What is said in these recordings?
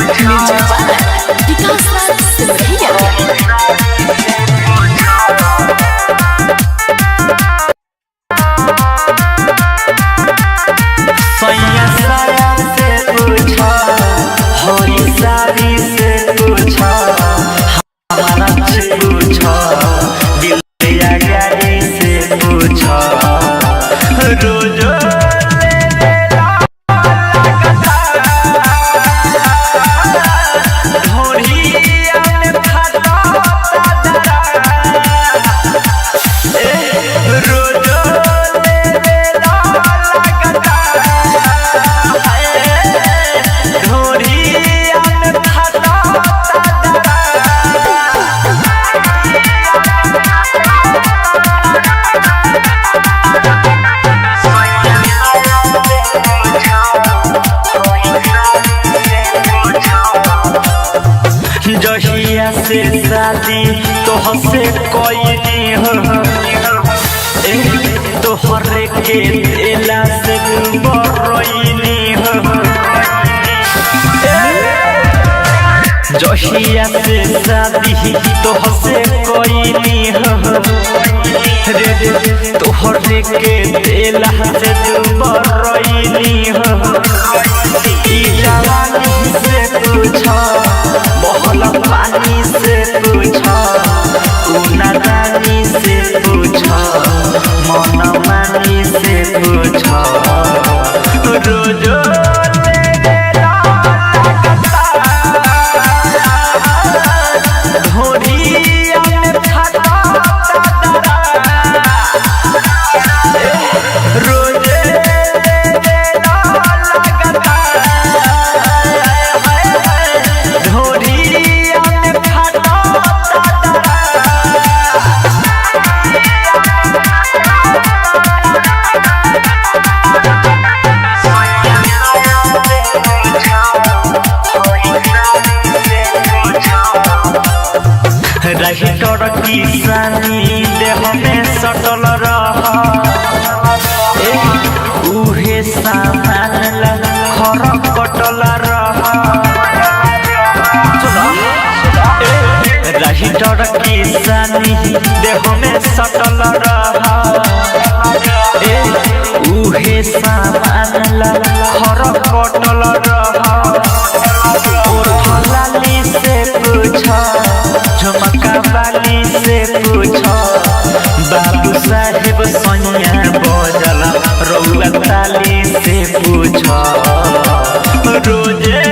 Music by विकास राज सिमरिया। सैया साया से पूछा होई सारी से पूछा हमारा से पूछा दिल या गाड़ी से पूछा रोज जहिया से शादी तोहसे कोई नहीं हो तोहरे के दिला से बरईनी हो जहिया से शादी तोहसे कोई नहीं हो तोहरे के दिला से बरईनी हो जवानी से पूछा मोहल्ला पानी से पूछा नादानी से पूछा मन मानी से पूछा रोज राइटर किसानी देह में सटल रहा उहे सामान खर कटल रहा राइटर किसानी देह में सटल रहा उहे सामान खर कटल रहा लाली से पूछा झुमका वाली से पूछो बाबू साहेब सोनिया बजल रौला ताली से पूछो रोजे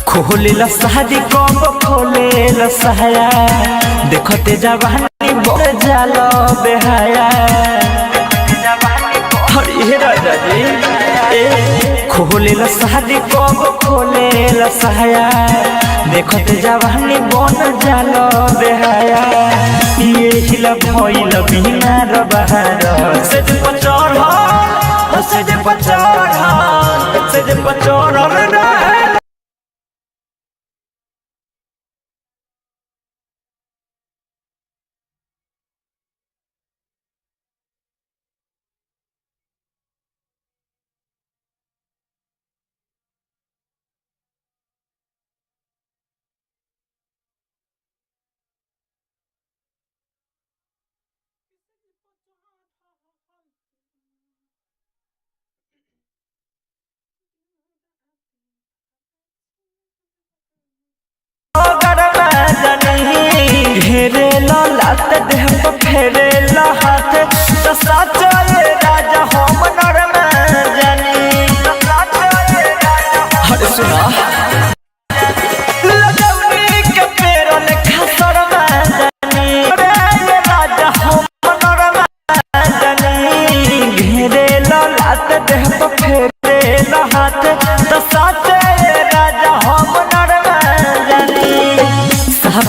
खोलेला शादी कब खोलेला सहाया देखते जवानी बढ़ जाला बेहाया हरे राजा जी खोलेला शादी कब खोलेला सहाया देखते जवानी बढ़ जाला बेहाया ये हिला भइल बिना रबार से पचड़ से पचड़ रे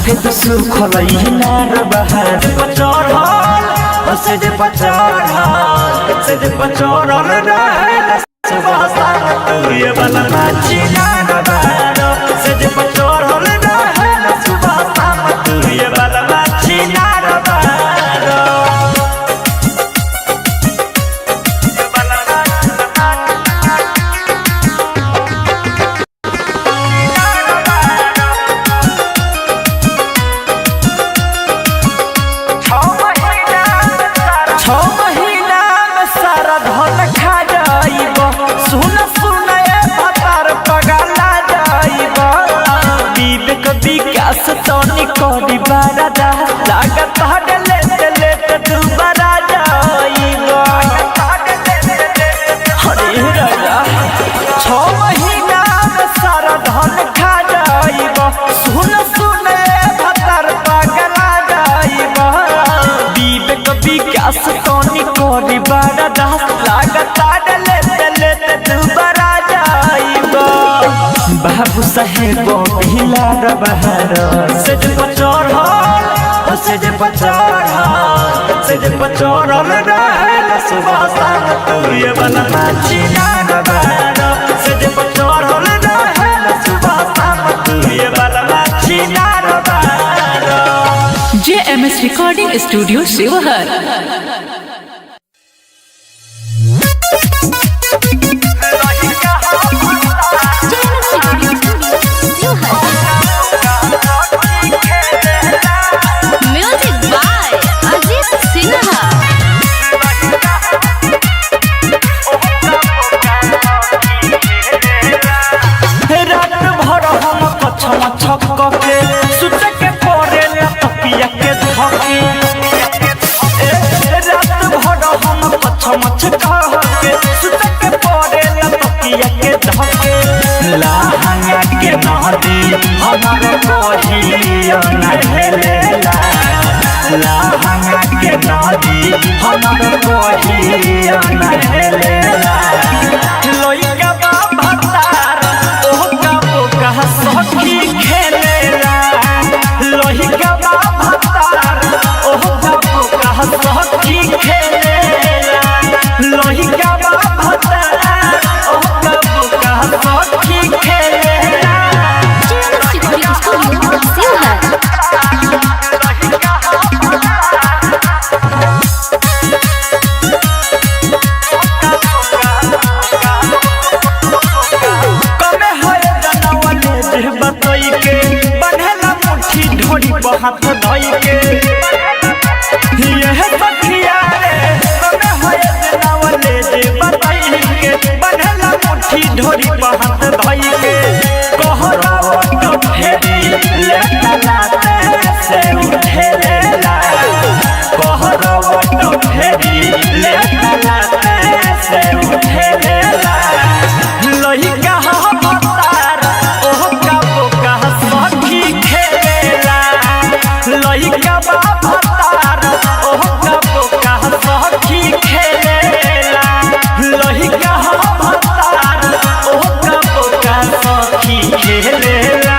सफेद सुखल इनार बहार चढ़ल से जे चढ़ल से जे चढ़ल रहे सुबह शाम तू ये बलमा चिनार बहार से जे चढ़ल रहे सुबह शाम तू ये बलमा चिनार बहार तोनी कोडी बारादा लागत हट लेते लेते दुबारा जाइबो हरे राजा 6 महीना में सारा धन खा जाइबो सुन सुन भतर पगला जाइबो विवेक विकास तोनी कोडी बारादा लागत हट लेते लेते दुबारा जाइबो बाबू साहेब बिलार बहार से जे चढ़ल से जे चढ़ल से जे चढ़ल रहे सुबह शाम तू ये बलमा चिनार बहार से जे चढ़ल रहे सुबह शाम तू ये बलमा चिनार बहार JMS Recording Studio शिवहर। लहंगा के नदी हमार कोहिया नहेला लहंगा के नदी हमार कोहिया नहेला लोइका भतार ओह का बोका सखी खेलेला लोइका भतार ओह का बोका सखी खेलेला लोइका भतार ओह का बोका सखी खेलेला हाथ धोई के यह सखिया रे तमे होए जनावले जे बताई के बनला मुट्ठी ढोरी पर हाथ धोई के कहरा तो फेरी लेता लाते से उठेला कहरा तो फेरी लेता लाते से उठेला लइका भतार ओह का बोका सखी खेलेला लइका भतार ओह का बोका सखी खेलेला लइका भतार ओह का बोका सखी खेलेला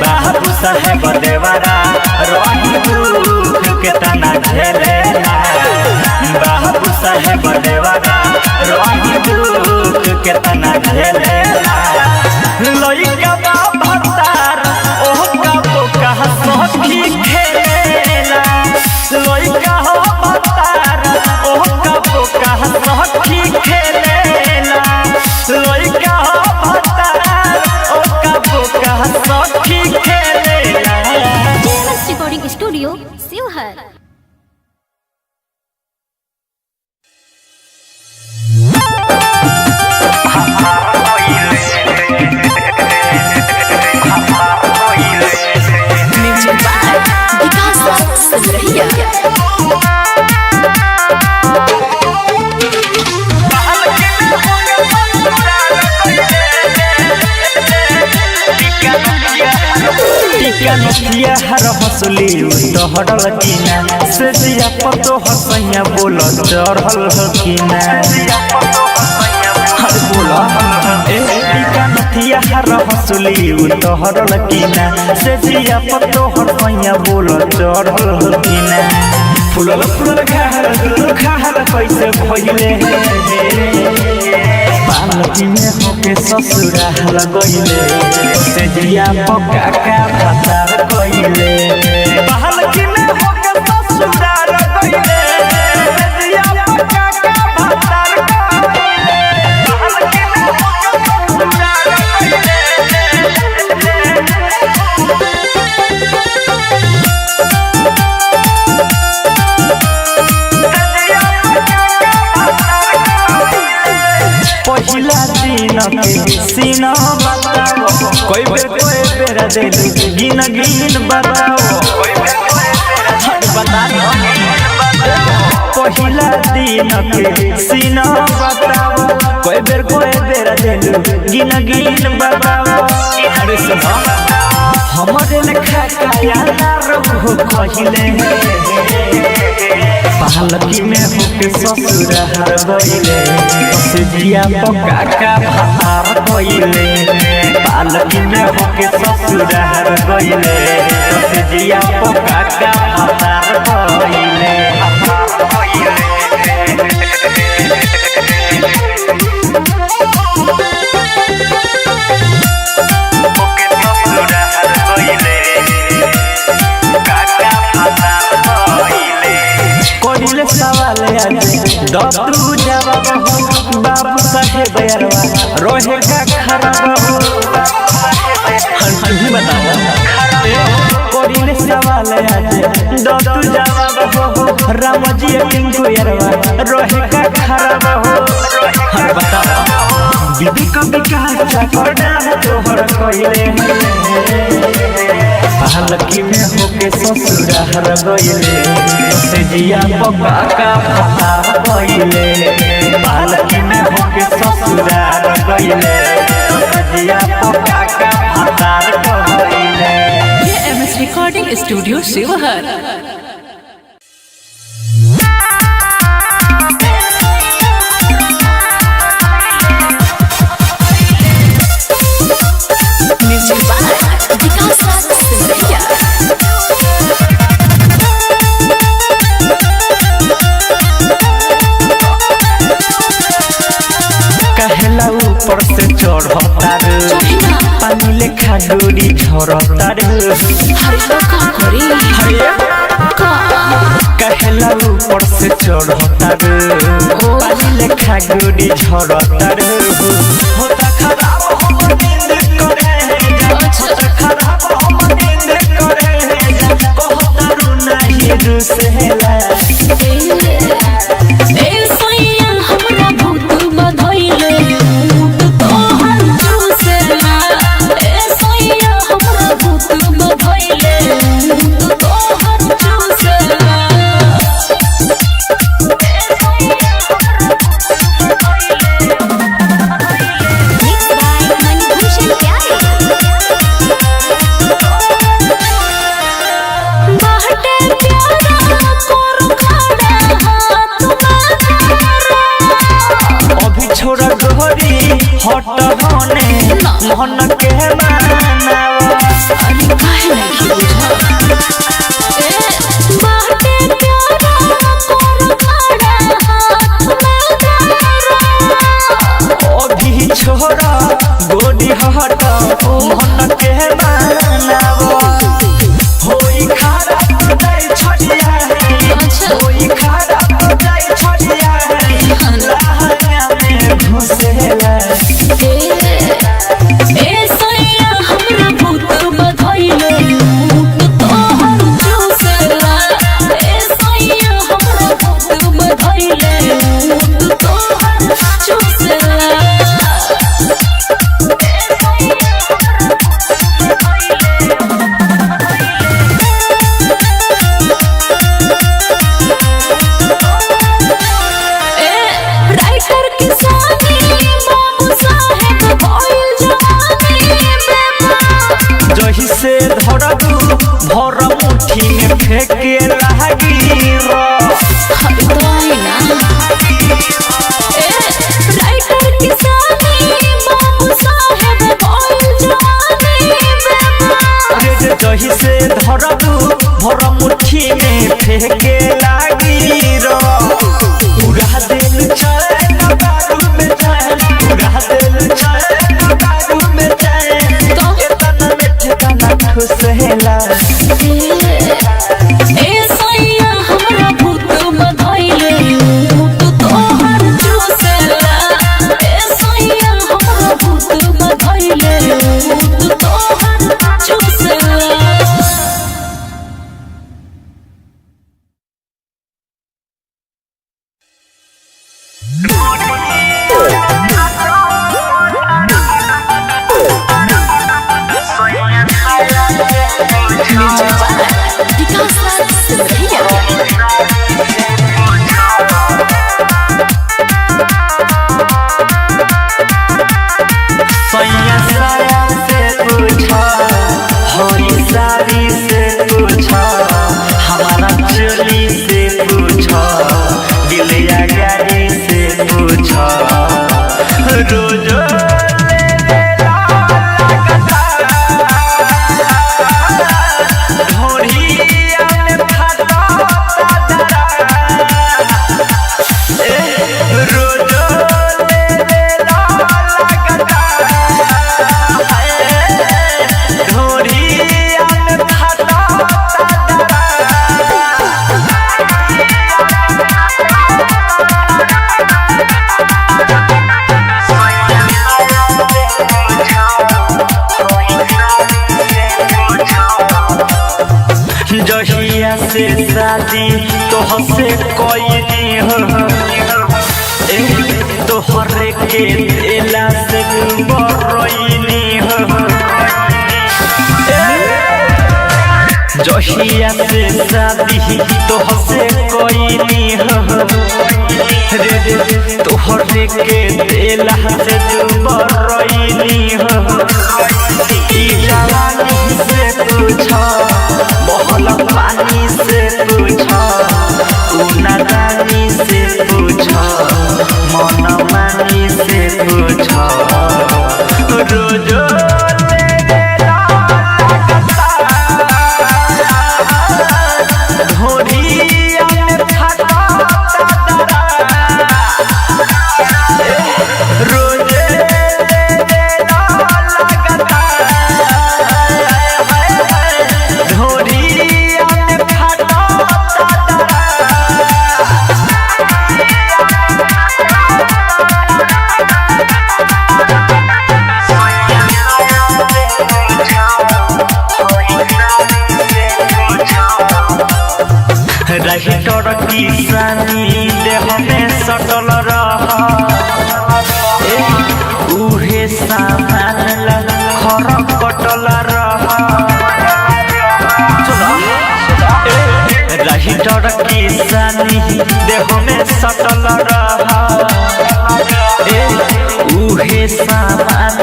बाबू साहेब देवरा रोही दुख के तना झेलेला बाबू साहेब देवरा रोही दुख के तना झेलेला लइका भतार ओह का बोका सखी खेलेला लइका भतार ओह का बोका सखी खेलेला लइका भतार ओह का बोका सखी खेलेला JMS Recording Studio Sheohar. Music by Vikas नथिया हर हंसली तोहरल कीना से जिया पतो हसैया बोल चढ़ल कीना हर बोला टीका नथिया हर हंसली तोहरल कीना से जिया पतो हसैया बोल चढ़ल कीना फुलल फुलल खाहर कैसे भइले पालकी में होके ससुराल गइले से जिया पका का भातार गइले पालकी में होके ससुराल गइले से जिया पका का भातार गइले पालकी में होके ससुराल गइले पहिला दिन के सीना बताओ कोई बेरा देलू गिन बताओ पहिला दिन के सीना बताओ कोई बेरा देलू गिन बताओ अरे सुनो हमरे लेखा काया ना रहो कहिले पालकी में होके ससुराल गइले से जिया पका का भातार गइले पालकी में होके ससुराल गइले से जिया पका का भातार गइले कोइले सवाल आज डॉक्टर जवाब हो बाबू साहेब यारवा रोहे का खराब हो हंसी बताओ कोइले सवाल आज डॉक्टर जवाब हो राम जी टिंकू यारवा रोहे का खराब हो हर बताओ बीबी कभी कहां चकड़ा तोहर कोइले पालकी में होके ससुराल गइले से जिया पका का भातार गइले पालकी में होके ससुराल गइले से जिया पका का भातार गइले। MS recording studio Sheohar. कहला ऊपर से चढ़ता रे पानी लेखा डोरी झरता रे कहला ऊपर से चढ़ता रे पानी लेखा डोरी झरता रे होता खराब हम नींद करे होता खराब हम नींद करे कहता रू नहीं रुसेला छोरा गोरी हट होने मन के मानावा अरे काहे नहीं बुझा बाटे प्यारा कोर खड़ा हाथ में अभी छोरा गोरी हट मन के मानावा होई खड़ा तो जाई छड़िया होई खड़ा तो जाई छड़िया लहंगा में घुसेला ए सैया हमरा भूत बधइले भूत तोहर चूसला ए सैया हमरा भूत बधइले भूत तोहर चूसला ए सैया हमरा भूत भर मुट्ठी में फेंके लागी रो राइटर किसानी बाबू साहेब बोल जवानी रे दही से धरबू भर मुट्ठी में फेंके लागी रो उड़ा दिल चैन बारू में चैन उड़ा दिल चैन बारू में चैन इतना मीठे गाना खुशेला ए सैया हमरा भूत बधाइले भूत तोहर चूसेला ए सैया हमरा भूत बधाइले भूत तोहर चूसेला सैया साया से पूछा हरी साड़ी से पूछा हमारा चोली से पूछा दिलिया गाड़ी से पूछा रोज जहिया से शादी तोहसे कोई नहीं हो तोहरे के दिला से बरईनी हो जहिया से शादी तोहसे कोई नहीं हो तोहरे के दिला से बरईनी हो ई जवानी से पूछो मोहल पानी से पूछो नादानी से पूछो मन मानी से पूछो रोज राइटर किसानी देह में सटल रहा उहे सामान खर कटल रहा राइटर किसानी देह में सटल रहा उहे सामान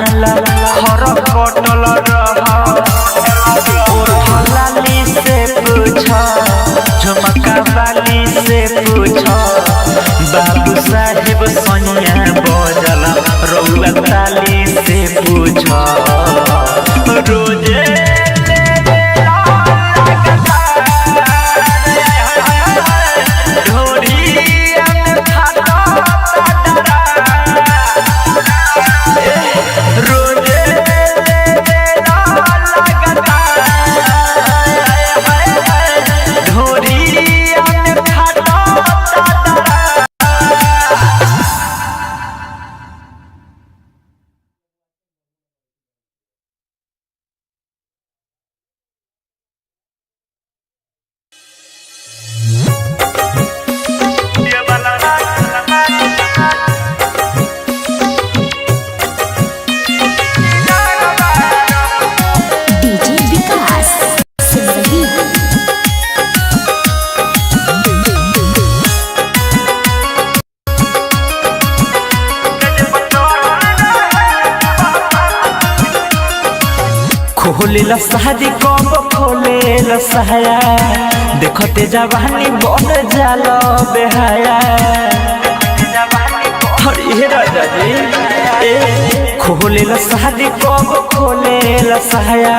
खर कटल रहा लाली से पूछा झुमका वाली से पूछो बाबू साहेब सोनिया बजल रौला ताली से पूछो रोजे खोलेला शादी कब खोलेला लसहाया देखते जवानी बन जाला बेहाया हरे राजा जी खोले लसहारी कब खोले लसहाया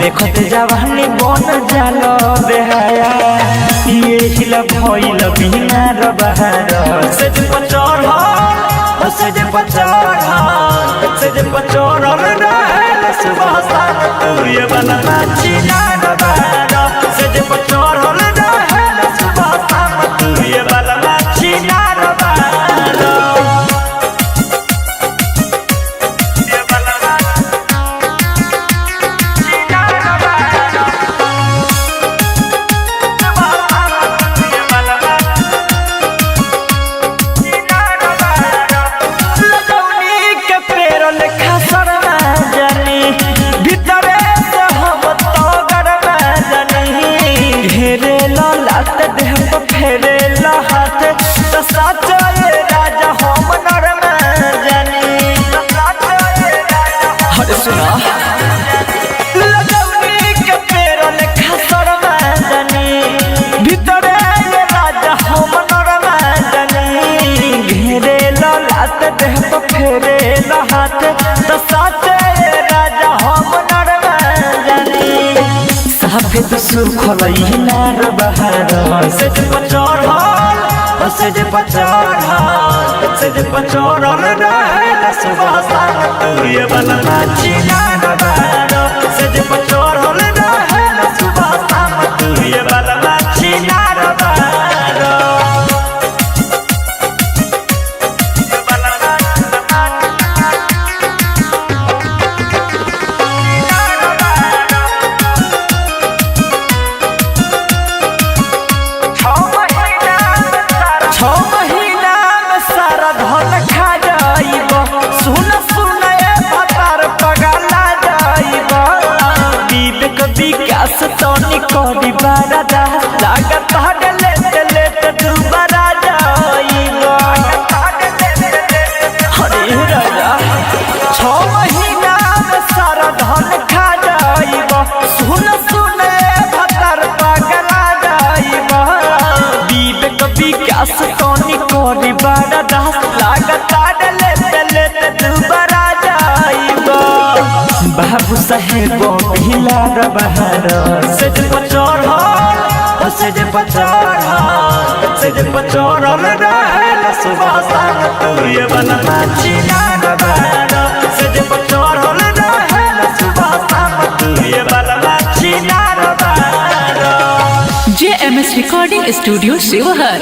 देखते जवानी बन जाला बेहाया ये हिला भइल बिना रबहार से पचर से पचर रे सुबह शाम तू ये बना चिना रबहार से पचर रे सुबह शाम तू ये बना चिना रबहार सुखलई नार बहार से पचर रे सुबह शाम तू ये बना चिना रबहार से पचर रे सुबह शाम तू ये बना चिना रबहार तोनी कोडी बारा दा लागत हडले लेट दुबारा जाईबो हरे राजा 6 महीना में सारा धन खा जाईबो सुन भतर पगला जाईबो विवेक विकास तोनी कोडी बारा दा लागत हडले लेट दुबारा जाईबो बाबू साहेब भिला रबहार से पचर रे सुबह शाम तू ये बना चिना रबहार से पचर रे सुबह शाम तू ये बना चिना रबहार JMS Recording Studio शिवहर।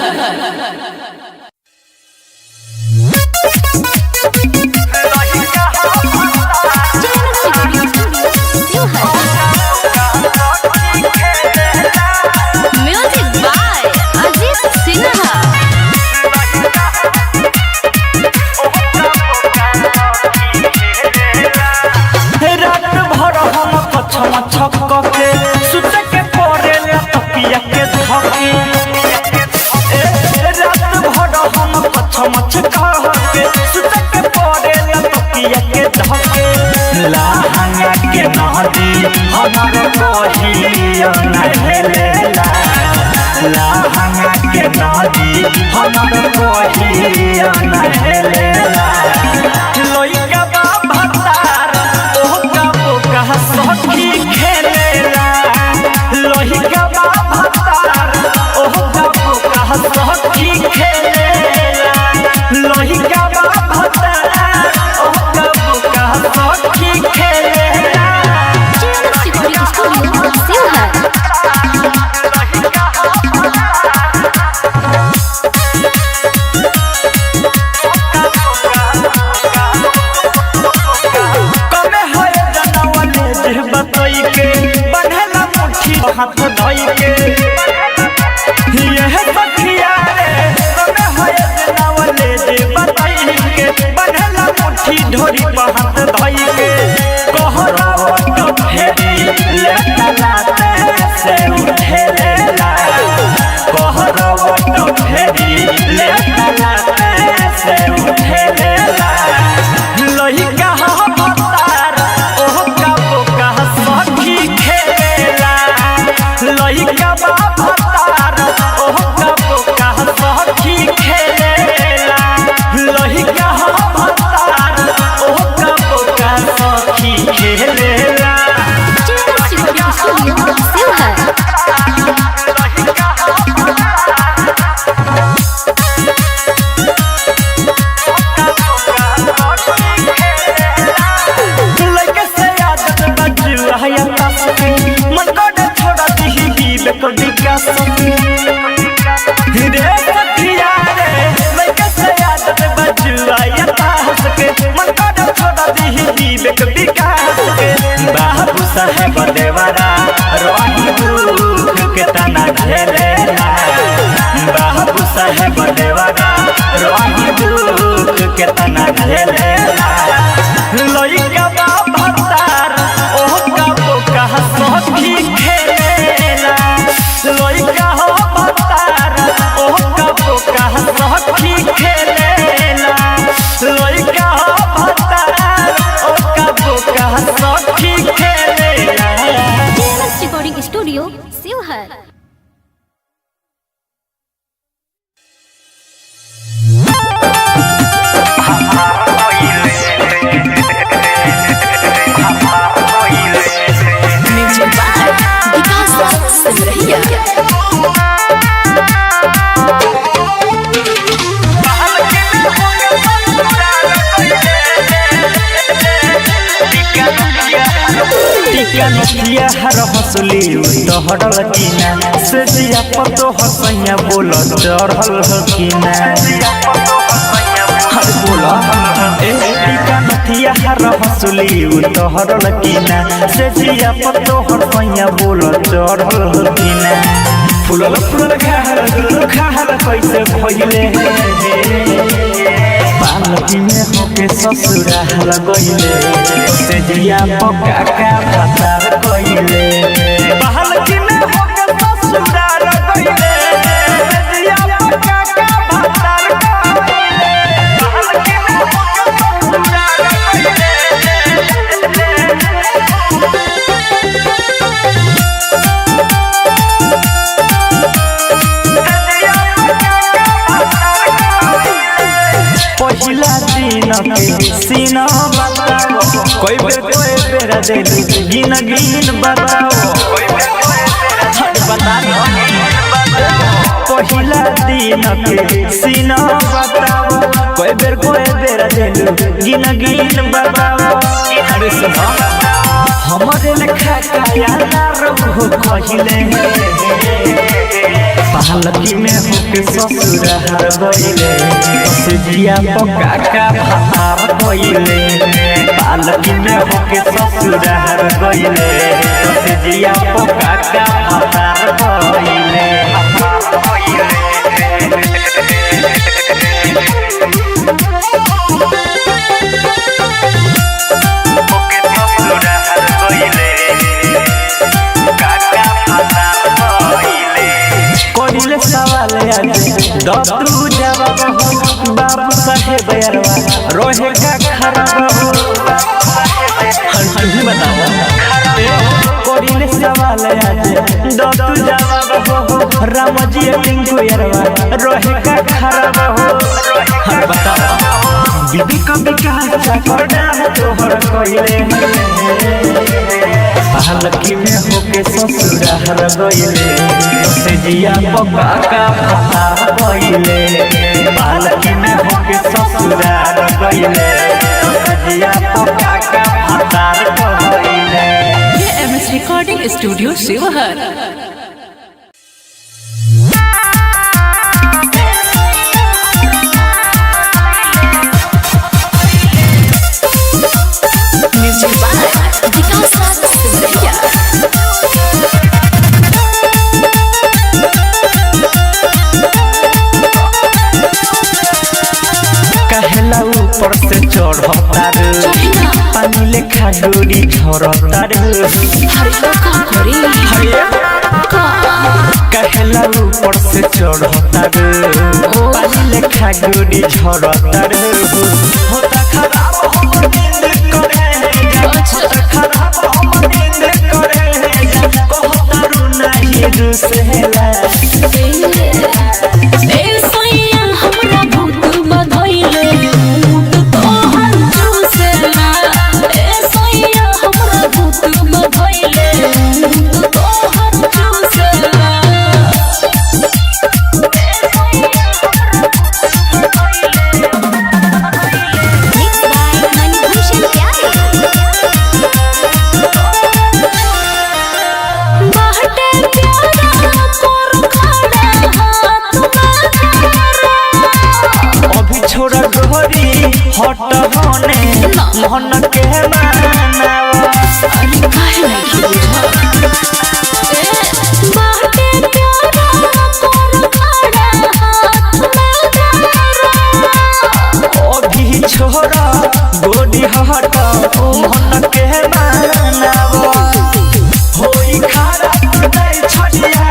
हाथ धोई के यह सखिया रे तमे होए जनावले जे बताई के बनला मुट्ठी ढोरी पर हाथ धोई के कहरा तो फेरी लेटलाते से उठेला कहरा तो फेरी लेटलाते से उठेला लही कहा भतार ओह का बोका सखी खेलेला को दिखा सकी रे सखिया रे मैं कैसे आदत बजुआ या हंस के मन का छोड़ा दी विवेक विकास के बाबू साहेब देवरा रोही दुख के तना झेलेला बाबू साहेब देवरा रोही दुख के तना झेलेला लइका बाबा तार ओह का बोका सखी खेलेला लइका हो तार ओह का बोका सखी खेलेला लइका हो तार ओह का बोका सखी खेलेला रिकॉर्डिंग स्टूडियो शिवहर। नथिया हर हंसली तोहरल कीना से जिया पतो हसैया बोल चढ़ल हकीना हर बोला ए टीका नथिया हर हंसली तोहरल कीना से जिया पतो हसैया बोल चढ़ल हकीना फुलल फुलल घाहर कैसे भइले पालकी में होके ससुराल गइले से जिया पका का भातार गइले पालकी में होके ससुराल गइले से जिया पका का भातार गइले पालकी में होके ससुराल गइले पहिला दिन के सीना बताओ कोई बेरा देलू गिन बताओ बता पहिला दिन के सीना बताओ कोई बेरा देलू गिन बताओ अरे सुना हमारे लेखा काया ना रहो कहिले पालकी में होके ससुराल गइले से जिया पका का भातार गइले पालकी में होके ससुराल गइले से जिया पका का भातार गइले कोइले सवाल आज दतू जवाब बाबू साहेब यारवा रोहे का खराब हो हंसी बताओ कोइले सवाल आज दतू जवाब हो राम जी टिंकू यारवा रोहे का खराब हो हर बताओ बीबी कभी कहां चकड़ा तोहर कोइले पालकी में होके ससुराल गइले से जिया पका का भातार गइले पालकी में होके ससुराल गइले से जिया पका का भातार गइले। JMS recording studio Sheohar. कहला ऊपर से चढ़तार पानी लेखा डोरी झरतार कहला ऊपर से चढ़तार पानी लेखा डोरी झरतार होता खराब हम नींद करे खराब हम नींद करे कहतारू नहीं रुसेला बाहटे प्यारा हट होने मन के मानवा। अरे काहे नहीं बुझा बाटे प्यारा कोर खड़ा हाथ में धरा अभी छोड़ा गोदी हट मन के मानवा। होई खड़ा तो नहीं छड़िया